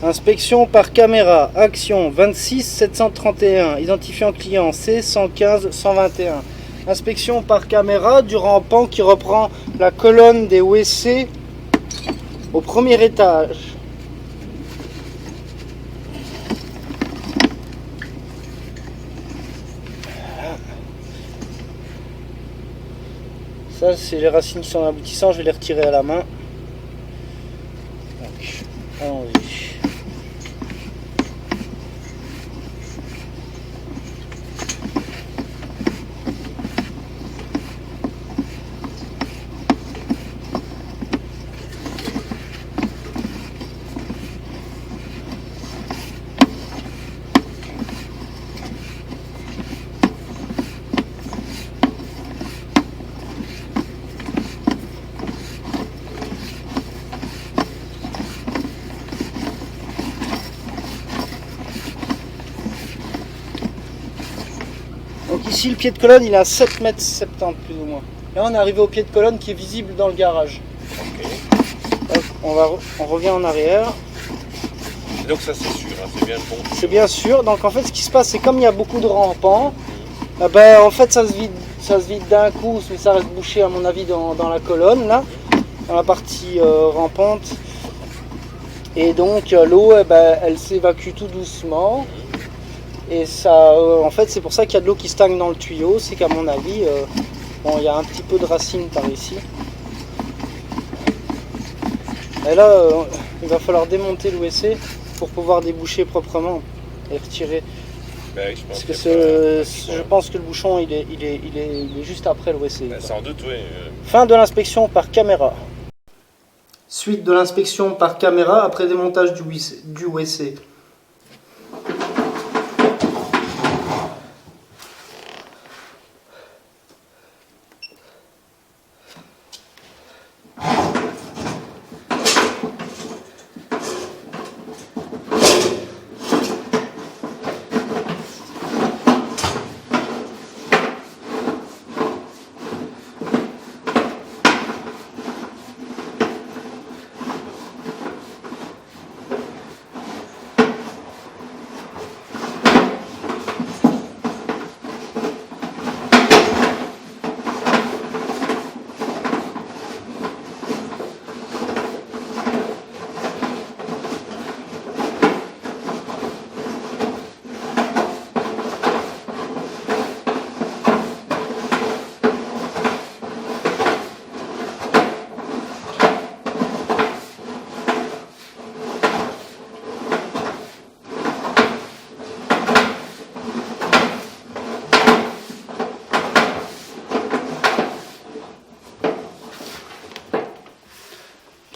Inspection par caméra, action 26 731, identifiant client C 115 121. Inspection par caméra du rampant qui reprend la colonne des WC au premier étage. Ça, c'est les racines qui sont aboutissants, je vais les retirer à la main. Donc, allons-y. Donc ici le pied de colonne il est à 7,70 m plus ou moins. Là on est arrivé au pied de colonne qui est visible dans le garage. Okay. Donc, on revient en arrière. Et donc ça c'est sûr, hein, c'est bien bon. C'est bien sûr. Donc en fait ce qui se passe c'est comme il y a beaucoup de rampants, ben, en fait ça se vide d'un coup, mais ça reste bouché à mon avis dans la colonne là, dans la partie rampante. Et donc l'eau elle s'évacue tout doucement. Et ça, en fait, c'est pour ça qu'il y a de l'eau qui stagne dans le tuyau. C'est qu'à mon avis, bon, il y a un petit peu de racines par ici. Et là, il va falloir démonter le WC pour pouvoir déboucher proprement et retirer. Ben oui, Parce que je pense que le bouchon, il est juste après le WC. Ben, sans doute, oui. Fin de l'inspection par caméra. Suite de l'inspection par caméra après démontage du WC.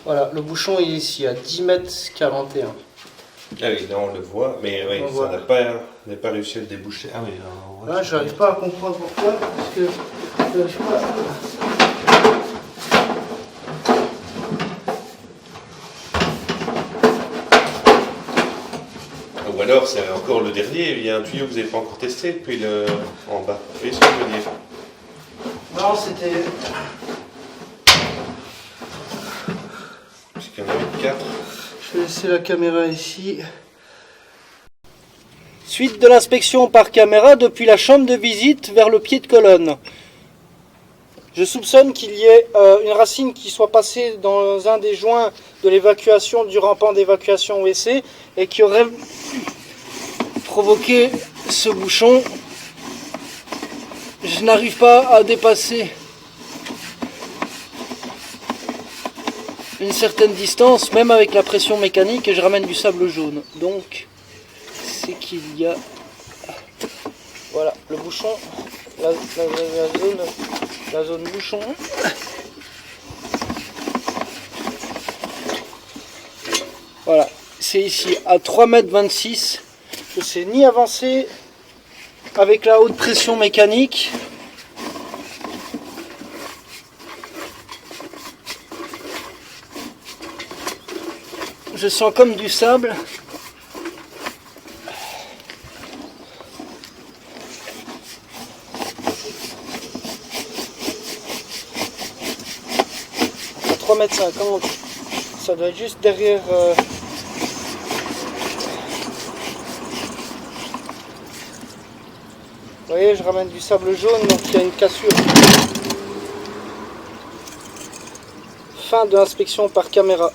Voilà, le bouchon il est ici à 10,41 m. Ah oui, là on le voit, mais oui, on n'a pas réussi à le déboucher. Ah oui, là j'arrive pas à comprendre pourquoi, parce que j'arrive pas. Ou alors c'est encore le dernier, il y a un tuyau que vous n'avez pas encore testé depuis en bas. Vous voyez ce que je veux dire? Non, c'était. Parce qu'il y en avait 4. Je vais laisser la caméra ici. Suite de l'inspection par caméra depuis la chambre de visite vers le pied de colonne. Je soupçonne qu'il y ait une racine qui soit passée dans un des joints de l'évacuation du rampant d'évacuation WC et qui aurait provoqué ce bouchon. Je n'arrive pas à dépasser une certaine distance, même avec la pression mécanique, et je ramène du sable jaune. Donc, c'est qu'il y a... Voilà, le bouchon, la zone bouchon. Voilà, c'est ici à 3,26 m. Je ne sais ni avancer avec la haute pression mécanique. Je sens comme du sable. À 3,50 m, ça doit être juste derrière Vous voyez, je ramène du sable jaune, donc il y a une cassure. Fin de l'inspection par caméra.